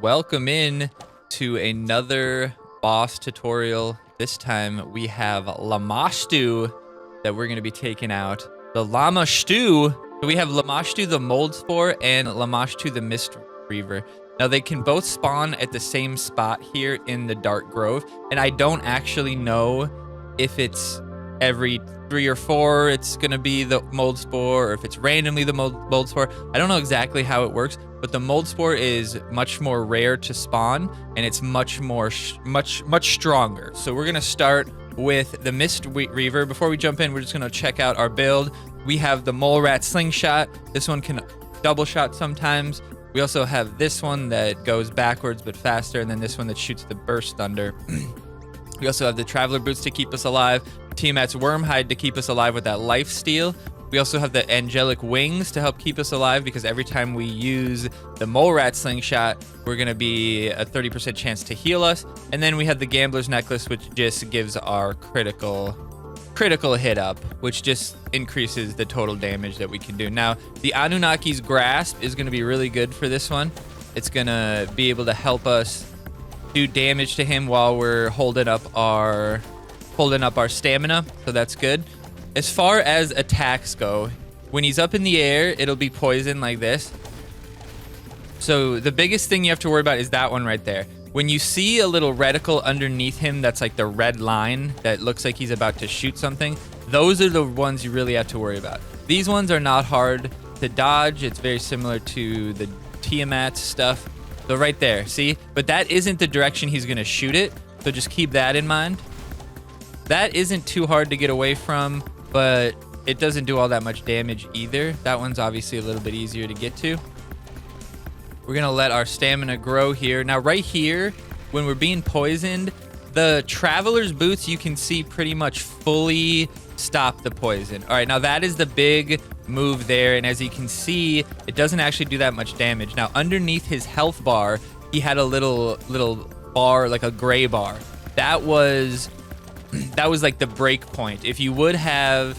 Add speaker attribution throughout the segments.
Speaker 1: Welcome in to another boss tutorial. This time we have Lamashtu that we're going to be taking out. The Lamashtu. So we have Lamashtu the Mold Spore and Lamashtu the Mist Reaver. Now they can both spawn at the same spot here in the Dark Grove, and I don't actually know if it's every 3 or 4 it's going to be the Mold Spore, or if it's randomly the Mold Spore. I don't know exactly how it works, but the Mold Spore is much more rare to spawn, and it's much stronger. So we're going to start with the Mist Reaver. Before we jump in, we're just going to check out our build. We have the Mole Rat Slingshot. This one can double shot sometimes. We also have this one that goes backwards but faster, and then this one that shoots the Burst Thunder. We also have the Traveler Boots to keep us alive, Tiamat's Wormhide to keep us alive with that Life Steal. We also have the Angelic Wings to help keep us alive, because every time we use the Mole Rat Slingshot, we're going to be a 30% chance to heal us. And then we have the Gambler's Necklace, which just gives our critical hit up, which just increases the total damage that we can do. Now, the Anunnaki's Grasp is going to be really good for this one. It's going to be able to help us do damage to him while we're holding up our stamina, so that's good. As far as attacks go, when he's up in the air, it'll be poison like this. So the biggest thing you have to worry about is that one right there. When you see a little reticle underneath him that's like the red line that looks like he's about to shoot something, those are the ones you really have to worry about. These ones are not hard to dodge. It's very similar to the Tiamat stuff. So right there, see? But that isn't the direction he's gonna shoot it, so just keep that in mind. That isn't too hard to get away from, but it doesn't do all that much damage either. That one's obviously a little bit easier to get to. We're gonna let our stamina grow here. Now right here, when we're being poisoned, the Traveler's Boots you can see pretty much fully stop the poison. All right, now that is the big move there, and as you can see, it doesn't actually do that much damage. Now underneath his health bar, he had a little bar, like a gray bar. That was like the break point. If we would have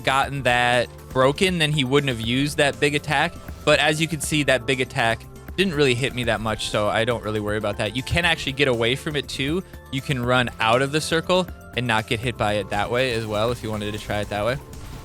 Speaker 1: gotten that broken, then he wouldn't have used that big attack. But as you can see, that big attack didn't really hit me that much, so I don't really worry about that. You can actually get away from it too. You can run out of the circle and not get hit by it that way as well, if you wanted to try it that way.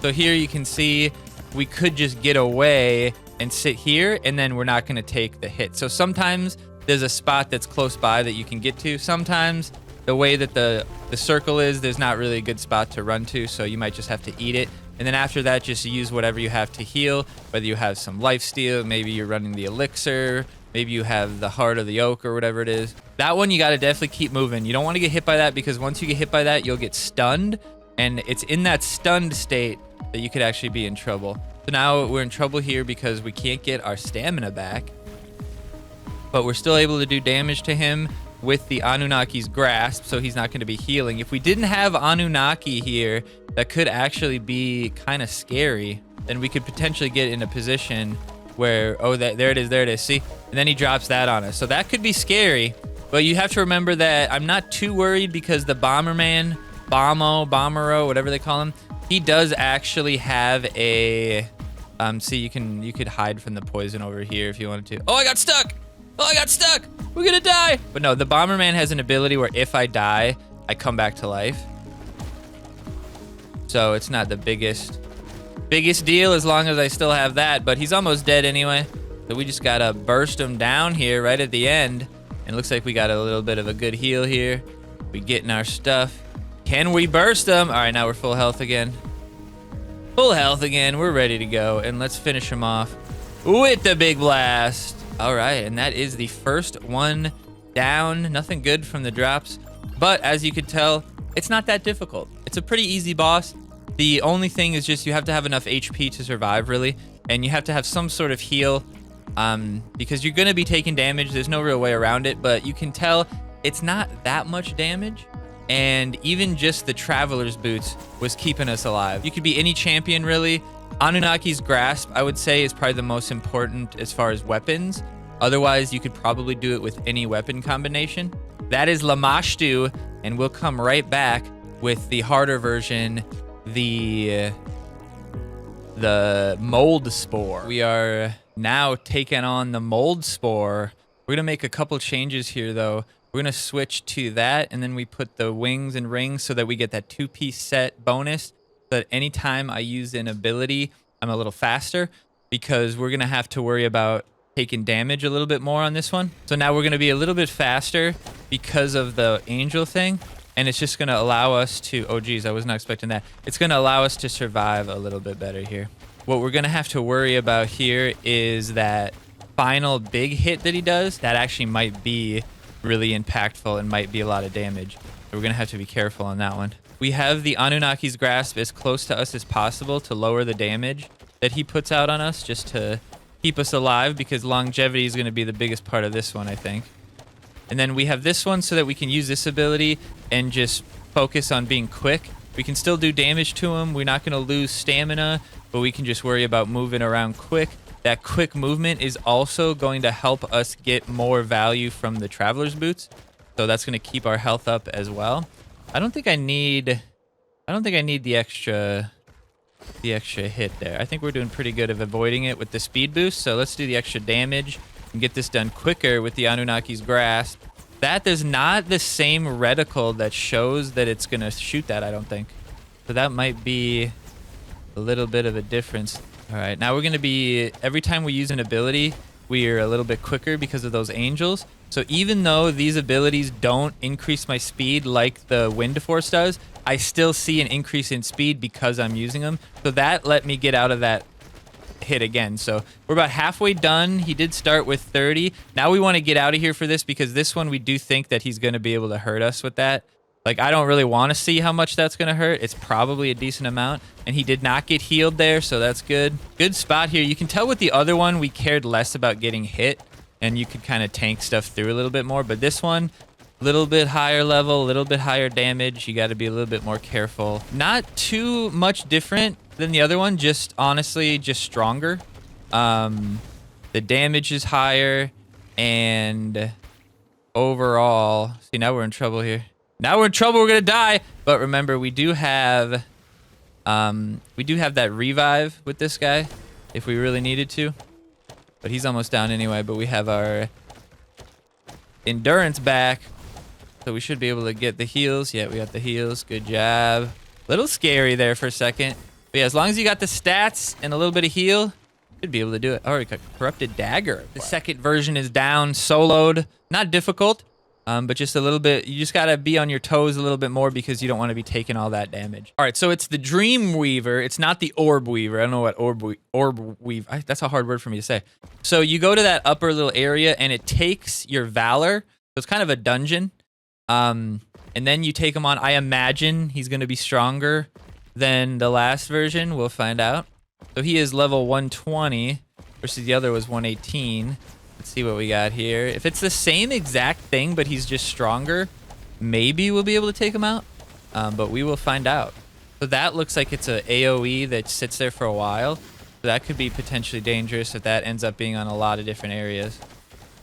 Speaker 1: So here you can see we could just get away and sit here, and then we're not going to take the hit. So sometimes there's a spot that's close by that you can get to. Sometimes the way that the circle is, there's not really a good spot to run to, so you might just have to eat it. And then after that, just use whatever you have to heal, whether you have some life steal, maybe you're running the elixir, maybe you have the Heart of the Oak or whatever it is. That one you got to definitely keep moving. You don't want to get hit by that, because once you get hit by that, you'll get stunned, and it's in that stunned state that you could actually be in trouble. So now we're in trouble here because we can't get our stamina back, but we're still able to do damage to him with the Anunnaki's Grasp, so he's not going to be healing. If we didn't have Anunnaki here, that could actually be kind of scary. Then we could potentially get in a position where, oh, there it is, see? And then he drops that on us. So that could be scary, but you have to remember that I'm not too worried, because the Bomberman, Bommero, whatever they call him, he does actually have a, see, you could hide from the poison over here if you wanted to. Oh, I got stuck! We're gonna die! But no, the Bomberman has an ability where if I die, I come back to life. So it's not the biggest deal as long as I still have that, but he's almost dead anyway. So we just gotta burst him down here right at the end. And it looks like we got a little bit of a good heal here. We getting our stuff. Can we burst him? All right, now we're full health again. We're ready to go. And let's finish him off with the big blast. All right, and that is the first one down. Nothing good from the drops, but as you could tell, it's not that difficult. It's a pretty easy boss. The only thing is just you have to have enough HP to survive, really, and you have to have some sort of heal, because you're going to be taking damage. There's no real way around it, but you can tell it's not that much damage, and even just the Traveler's Boots was keeping us alive. You could be any champion, really. Anunnaki's Grasp, I would say, is probably the most important as far as weapons. Otherwise, you could probably do it with any weapon combination. That is Lamashtu, and we'll come right back with the harder version, the Mold Spore. We are now taking on the Mold Spore, We're gonna make a couple changes here though. We're gonna switch to that, and then we put the wings and rings so that we get that 2-piece set bonus. So that anytime I use an ability, I'm a little faster, because we're gonna have to worry about taking damage a little bit more on this one. So now we're gonna be a little bit faster because of the angel thing, and it's just gonna allow us to, oh geez, I was not expecting that. It's gonna allow us to survive a little bit better here. What we're gonna have to worry about here is that final big hit that he does. That actually might be really impactful and might be a lot of damage. So we're gonna have to be careful on that one. We have the Anunnaki's Grasp as close to us as possible to lower the damage that he puts out on us, just to keep us alive, because longevity is gonna be the biggest part of this one, I think. And then we have this one so that we can use this ability and just focus on being quick. We can still do damage to him. We're not gonna lose stamina, but we can just worry about moving around quick. That quick movement is also going to help us get more value from the Traveler's Boots. So that's going to keep our health up as well. I don't think I need the extra hit there. I think we're doing pretty good of avoiding it with the speed boost. So let's do the extra damage and get this done quicker with the Anunnaki's Grasp. That is not the same reticle that shows that it's going to shoot that, I don't think. So that might be a little bit of a difference. All right, now we're going to be, every time we use an ability, we are a little bit quicker because of those angels. So even though these abilities don't increase my speed like the Wind Force does, I still see an increase in speed because I'm using them. So that let me get out of that hit again. So we're about halfway done. He did start with 30. Now we want to get out of here for this, because this one we do think that he's going to be able to hurt us with that. Like, I don't really want to see how much that's going to hurt. It's probably a decent amount. And he did not get healed there, so that's good. Good spot here. You can tell with the other one, we cared less about getting hit, and you could kind of tank stuff through a little bit more. But this one, a little bit higher level, a little bit higher damage. You got to be a little bit more careful. Not too much different than the other one, just honestly, just stronger. The damage is higher, and overall, see, now we're in trouble here. Now we're in trouble. We're gonna die. But remember, we do have that revive with this guy if we really needed to. But he's almost down anyway. But we have our endurance back, so we should be able to get the heals. Yeah, we got the heals. Good job. Little scary there for a second. But yeah, as long as you got the stats and a little bit of heal, should be able to do it. Oh, we got Corrupted Dagger. The second version is down, soloed. Not difficult. But just a little bit, you just gotta be on your toes a little bit more because you don't want to be taking all that damage. All right, so it's the Dream Weaver. It's not the Orb Weaver. I don't know what Orb Weaver. That's a hard word for me to say. So you go to that upper little area and it takes your Valor. So it's kind of a dungeon. And then you take him on. I imagine he's gonna be stronger than the last version. We'll find out. So he is level 120 versus the other was 118. Let's see what we got here. If it's the same exact thing, but he's just stronger, maybe we'll be able to take him out. But we will find out. So that looks like it's a AoE that sits there for a while. So that could be potentially dangerous if that ends up being on a lot of different areas.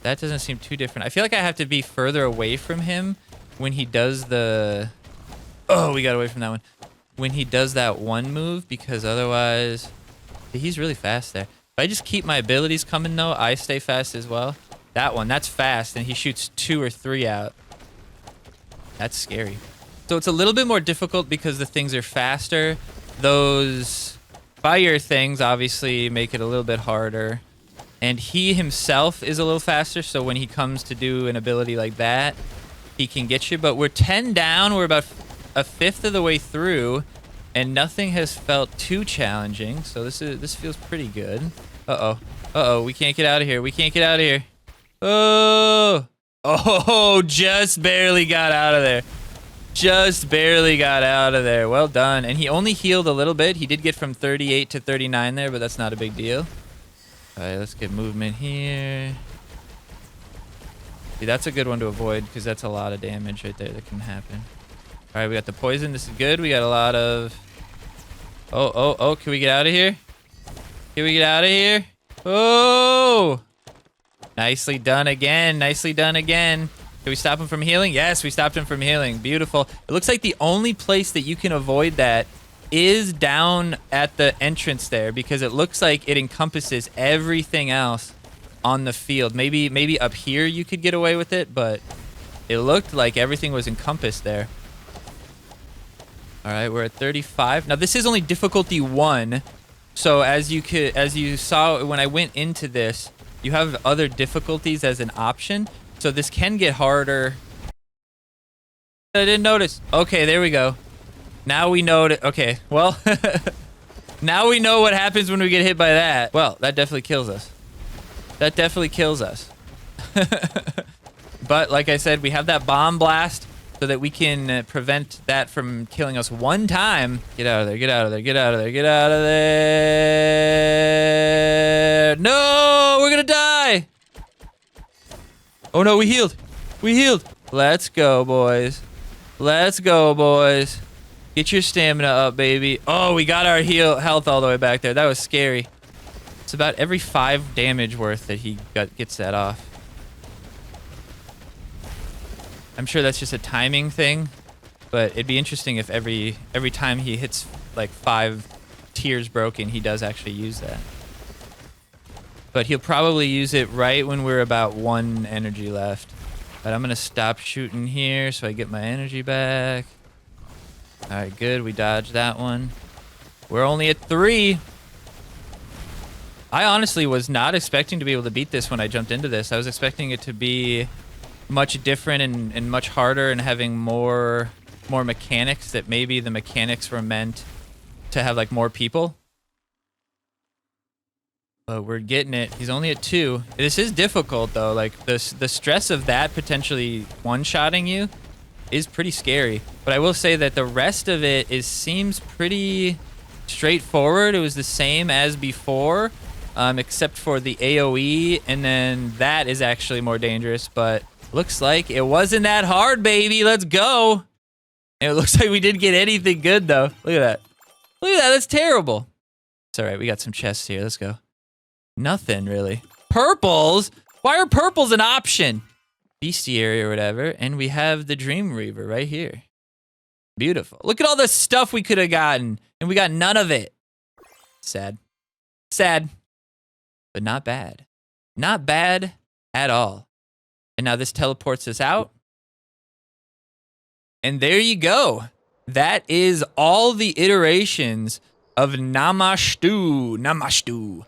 Speaker 1: That doesn't seem too different. I feel like I have to be further away from him when he does the... Oh, we got away from that one. When he does that one move, because otherwise... He's really fast there. If I just keep my abilities coming, though, I stay fast as well. That one, that's fast, and he shoots 2 or 3 out. That's scary. So it's a little bit more difficult because the things are faster. Those fire things obviously make it a little bit harder. And he himself is a little faster, so when he comes to do an ability like that, he can get you. But we're 10 down. We're about a fifth of the way through. And nothing has felt too challenging, so this feels pretty good. Uh-oh. Uh-oh, we can't get out of here. We can't get out of here. Oh! Oh, just barely got out of there. Just barely got out of there. Well done. And he only healed a little bit. He did get from 38 to 39 there, but that's not a big deal. All right, let's get movement here. See, that's a good one to avoid because that's a lot of damage right there that can happen. All right, we got the poison. This is good. We got a lot of... Oh, can we get out of here? Can we get out of here? Oh! Nicely done again. Nicely done again. Can we stop him from healing? Yes, we stopped him from healing. Beautiful. It looks like the only place that you can avoid that is down at the entrance there because it looks like it encompasses everything else. on the field. Maybe up here you could get away with it, but it looked like everything was encompassed there. All right, we're at 35. Now this is only difficulty 1. So as you saw when I went into this, you have other difficulties as an option. So this can get harder. I didn't notice. Okay, there we go. Now we know it. Okay, well, now we know what happens when we get hit by that. Well, that definitely kills us. That definitely kills us. But like I said, we have that bomb blast so that we can prevent that from killing us one time. Get out of there, get out of there, get out of there, get out of there. No, we're gonna die. Oh no, we healed. We healed. Let's go, boys. Let's go, boys. Get your stamina up, baby. Oh, we got our health all the way back there. That was scary. It's about every 5 damage worth that he gets that off. I'm sure that's just a timing thing, but it'd be interesting if every time he hits like 5 tiers broken, he does actually use that. But he'll probably use it right when we're about 1 energy left. But I'm gonna stop shooting here so I get my energy back. All right, good. We dodged that one. We're only at 3. I honestly was not expecting to be able to beat this when I jumped into this. I was expecting it to be much different and much harder and having more mechanics, that maybe the mechanics were meant to have like more people. But we're getting it. He's only at 2. This is difficult though. Like the stress of that potentially one-shotting you is pretty scary. But I will say that the rest of it seems pretty straightforward. It was the same as before, except for the AoE, and then that is actually more dangerous. But looks like it wasn't that hard, baby. Let's go. And it looks like we didn't get anything good though. Look at that. Look at that. That's terrible. It's all right. We got some chests here. Let's go. Nothing really. Purples? Why are purples an option? Bestiary or whatever. And we have the Dream Reaver right here. Beautiful. Look at all the stuff we could have gotten, and we got none of it. Sad. Sad. But not bad. Not bad at all. And now this teleports us out. And there you go. That is all the iterations of Lamashtu. Lamashtu.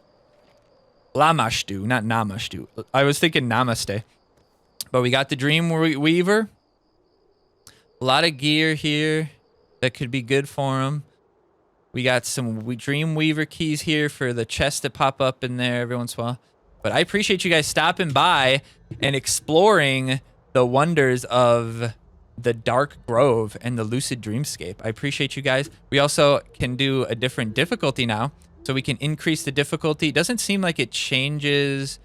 Speaker 1: Lamashtu, not Namashtu. I was thinking Namaste. But we got the Dream Weaver. A lot of gear here that could be good for him. We got some Dream Weaver keys here for the chests that pop up in there every once in a while. But I appreciate you guys stopping by and exploring the wonders of the Dark Grove and the Lucid Dreamscape. I appreciate you guys. We also can do a different difficulty now. So we can increase the difficulty. It doesn't seem like it changes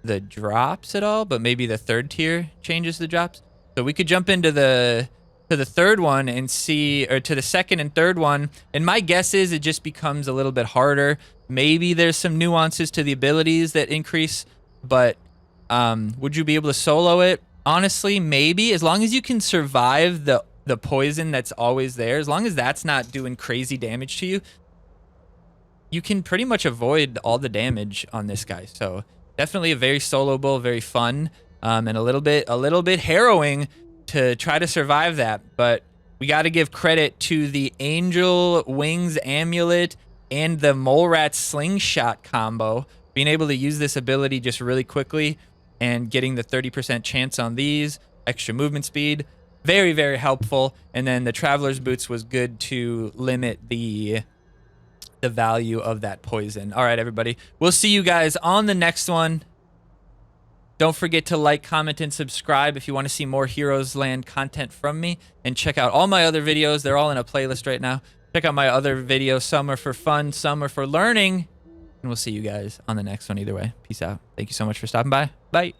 Speaker 1: the drops at all, but maybe the 3rd tier changes the drops. So we could jump into the 3rd one and see, or to the 2nd and 3rd one. And my guess is it just becomes a little bit harder. Maybe there's some nuances to the abilities that increase, but would you be able to solo it? Honestly, maybe, as long as you can survive the poison that's always there, as long as that's not doing crazy damage to you, you can pretty much avoid all the damage on this guy. So definitely a very soloable, very fun, and a little bit harrowing to try to survive that. But we got to give credit to the Angel Wings Amulet and the Mole Rat Slingshot combo, being able to use this ability just really quickly and getting the 30% chance on these, extra movement speed. Very, very helpful. And then the Traveler's Boots was good to limit the value of that poison. All right, everybody. We'll see you guys on the next one. Don't forget to like, comment, and subscribe if you want to see more Heroes Land content from me. And check out all my other videos. They're all in a playlist right now. Check out my other videos. Some are for fun, some are for learning. And we'll see you guys on the next one either way. Peace out. Thank you so much for stopping by. Bye.